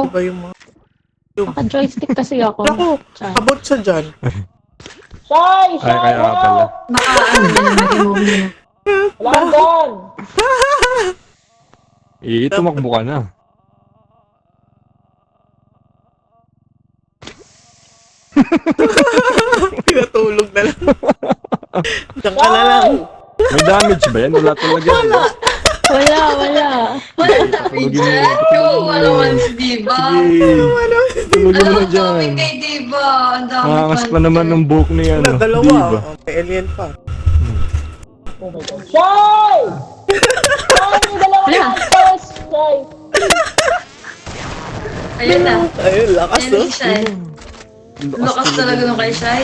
Iba yung mga... Naka-joystick kasi ako. Naku, Chan. abot siya dyan. Shy! Ay, kaya ka pala. Baka ano yun, nag-remove niya. Wala dyan! Tumakbo ka na. Pinatulog na lang. Diyan ka na lang. May damage ba yan? Wala talaga. Wala. Wala namin dyan. Kawawa naman si Diva. Sige. Tulogin mo na Alam dyan. mo kay Diva. Ang dami Makangas pa naman ng buhok ni ano. Wala, dalawa. Diba? Oh, may alien pa. Oh my God. Shy! Shy! Yung dalawa Wala. monsters! Shy! Ayun na. Ayun, lakas Ayun na oh. si Shai. Lakas talaga nung kay Shai.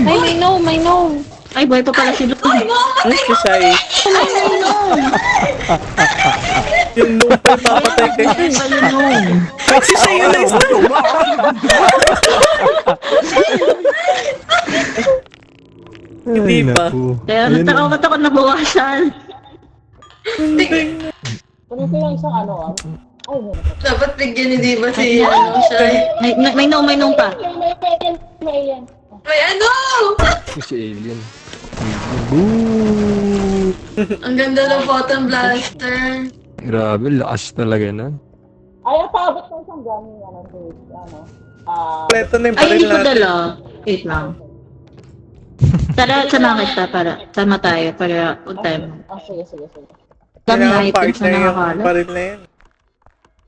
Ay, may gnome. Ay, buhay pa pala si Luke. Ay, mama! Ay, si Shai. Yung lupa papatay kay Shai. Ay, pala gnome. Si Shai yun na isa. Hindi Ay, pa. naku. Kaya Ayun na. natakot ako nabawasan. Kunin ko yung isang ano ah. Ay, Dapat bigyan ni Diva si Shai. May gnome pa. may alien. May ano! Si Alien. Boo! Ang ganda ng photon blaster. Grabe, lakas talaga na. Ay, paabot ko isang gaming ano, Kompleto na yung Ay, baril hindi ko natin. dala. Wait lang. Tara, sama kita para sama tayo para on time. sige. Dami Kailangan items partner na yung nakakala. baril na yan.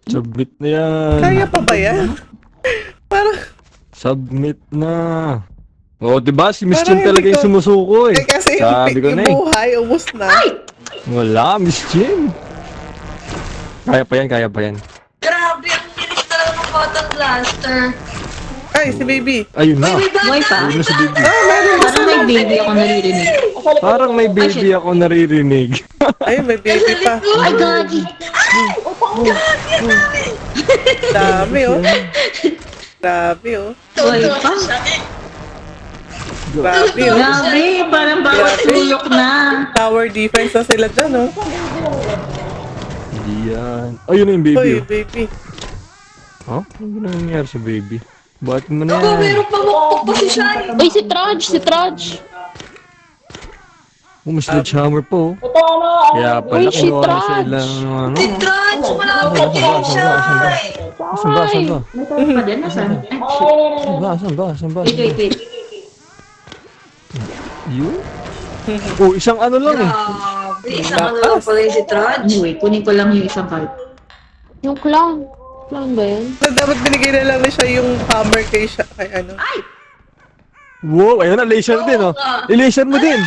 Submit na yan. Kaya pa ba yan? Parang, Submit na. Oo, diba? Si Miss Parang Chin talaga hindi yung ko- sumusuko eh. kasi Sabi ko yung na eh. buhay, ubos na. Wala, Miss Chin. Kaya pa yan. Grabe, ang bilis talaga ng photon blaster. Ay, si baby. Ayun na. May bata! Buhay pa? Ayun na si baby. Parang may baby ako naririnig. Parang may baby ako naririnig. Ay, may baby pa. Ay, gagi! Dami oh. Grabe oh. Buhay pa? Grabe oh. Grabe, parang bawat sulok na. Tower defense na sila dyan oh. Hindi yan. Ayun na yung baby. Uy, Oh. baby. Ha? Ano nangyayari sa baby? Bakit mo na Ako, yan? meron pa makapag pa si Shai. Uy, si Trudge! Oh, may sledgehammer po. Ito ano, Kaya pala Uy, si kinuha ko sa Trudge. ilang ano. Si Trudge, malapit kay Shai. Saan ba? May tayo pa din, nasaan? Ay, shit. Saan ba? Wait. Yun? Oh, isang ano lang eh. Grabe, isang ano lang pala yung si Trudge. Anyway, kunin ko lang yung isang card. Yung clown. Clown ba yun? Dapat binigay na lang na siya yung hammer kay siya. Kay ano. Wow, ayun na, laser din oh. I-laser mo din.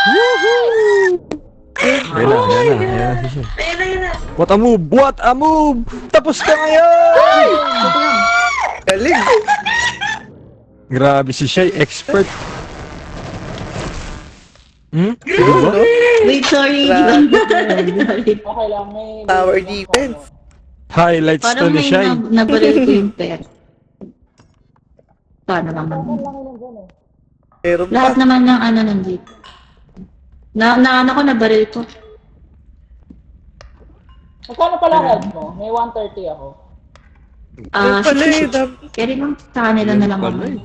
Woohoo! Ayan na siya. Ayun na. What a move! Tapos ka ngayon! Galing. Grabe si Shay, expert. Hmm? No? Wait, sorry. Sorry. Okay lang, may... Tower defense. Highlights to Parang ni may Shay. nabaril ko yung pera. Paano naman? Meron Lahat pa. naman ng ano nandito. Ano ko, nabaril ko. Magkano pala health mo? May 130 ako. Ayun pala eh. 66. Kaya rin lang sa kanila na lang ako. Pala eh.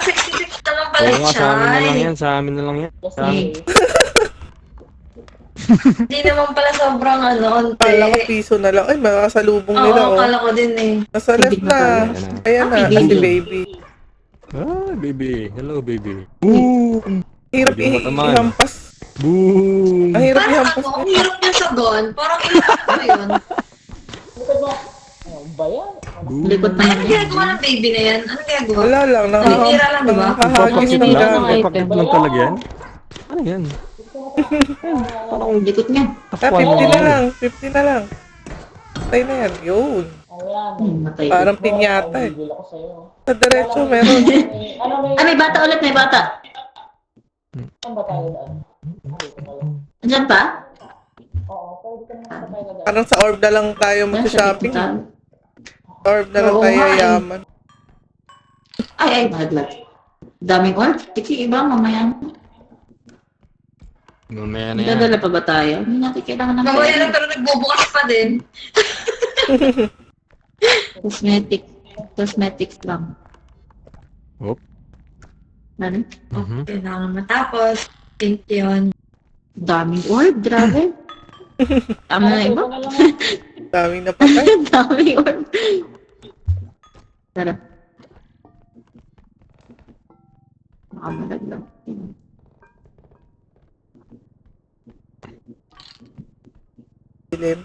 66 na lang pala Oo yung nga, sa amin na lang Shai. yan. Sa amin na lang yan. Just Sa amin. Hindi naman pala sobrang ano, Kala ko onte. piso na lang. Ay, makakasalubong nila Oo, oh. akala ko din eh. Nasa left na. Ayan na, Baby. si baby. Ah, baby. Hello, baby. Boom! Hirap Hindi mo matamaan. ihampas. Boom! Ang hirap Parang ihampas. ano, ang hirap niya sa gun. Parang hirap ko yun. Likod mo. Ano ba yan? Likod na Anong ginagawa ng baby na yan? Anong ginagawa? Wala lang. Tinitira lang, di ba? Nakahagis ng Tinitira gamit. lang. Pakit lang talaga yan. Ano yan? Parang likod niya. Ah, 50 na lang. 50 na lang. Patay na yan. Yun. Ayan. Matay. Parang pinyata eh. Bibili ako sa'yo. Sa diretso meron. Ano may... Ah, may bata ulit, may bata. Saan ba tayo daan? Andyan pa? Oo, pwede ka naman sa tayo daan. Parang sa orb na lang tayo Yan, mag-shopping. sa Orb na lang Oo tayo nga eh. yayaman. Ay, naglag. Daming orb. Tiki, iba, mamaya. Mamaya na yan. Dadala pa ba tayo? Hindi natin kailangan ng Mamaya pera. lang pero nagbubukas pa din. Cosmetics lang. Hop. Ano? Mhm. Kailangan matapos. Pink yun. Daming orb, grabe. Tama na iba? Daming napatay. Daming orb. Tara. Nakamalag lang. Dilim.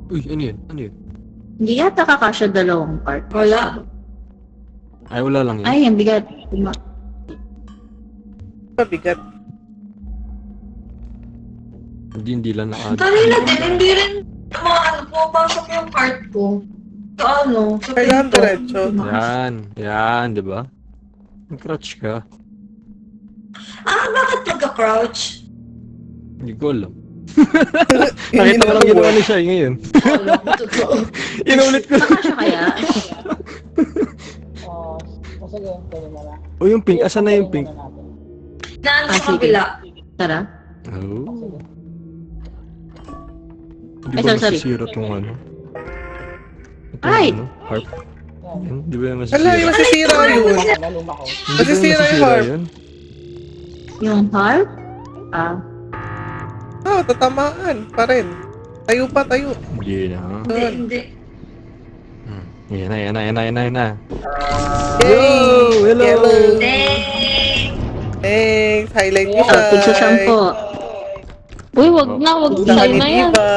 Uy, ano yun? Ano yun? Hindi yata kakasya dalawang part. Wala. Ay, wala lang yun. Ay, ang bigat. Pabigat. Hindi lang naka... Kanina din, hindi rin pumapasok yung part ko. Sa ano? Sa Kailangan pinto. diretso. Yan, di ba? Crouch ka. Bakit pagka-crouch? Hindi ko alam. Hindi Nakita ko na lang ginawa work. ni Shai ngayon. Wala ko totoo. Inulit ko. Kakasya kaya? Sige, pwede na lang. O yung pink, asan na yung pink? Naan sa sige. kabila. Tara. Oh. Hindi Ay, ba sorry. masisira tong ano? Itong Ay! ano? Harp? Yan, di ba Ala, masisira? yung masisira yun. Naluma ko. Hindi ba masisira yung harp. yun? Yung harp? Ah, tatamaan pa rin. Tayo pa, tayo. Hindi na. Hindi, hindi. Yan na. Yay! hello! Yellow. Dang! Thanks. Highlight ni Tigsa Shai. 10. Uy, wag na, wag Punta sa'yo ni na yan. Diva.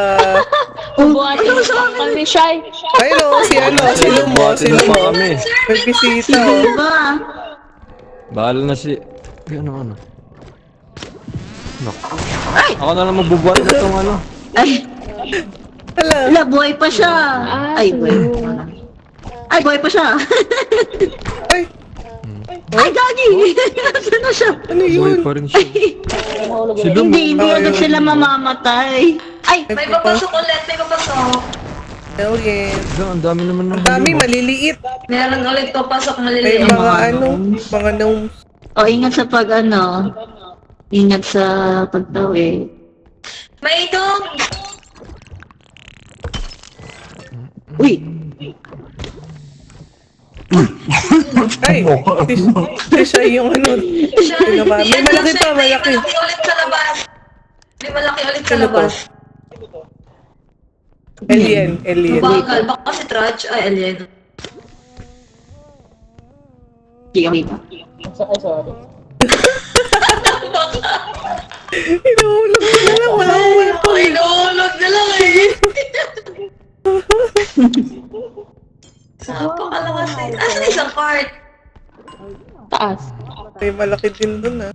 Bubuhatin mo sa kami, Shy. Ayun o, si ano, si Lumo, si Buhatin na pa Lumo. kami. May bisita o. Diba? Bahala na si... Ay, ano? Naku. Ako na lang magbubuhat na itong ano. Ay, Hala. wala, buhay pa siya. Ay, buhay. Ay, buhay pa siya. Ay, Ay, gagi! Nasaan na siya? ano Buhay yun? pa rin siya. Si Lum. Hindi agad sila mamamatay. Ay, May papasok ulit, may papasok. Hell yeah. Ang dami naman ng... Ang dami, maliliit. Meron ulit papasok May maliliit. mga ano, mga gnomes. o ingat sa pag ano. Ingat sa pagtawid. May dog! Uy! Ay, si Shai yung ano. Pinaba. May malaki pa, malaki. May malaki ulit sa labas. May malaki ulit sa Ano to? labas. Alien, alien. Bagal. Baka si Trudge. Ay, alien. Hindi kami ba? Ay, sorry. Inuulog ko na lang, wala akong weapon. Ay, inuulog na lang eh. Napakalakas eh. Asan isang part? Taas. May malaki din dun ah.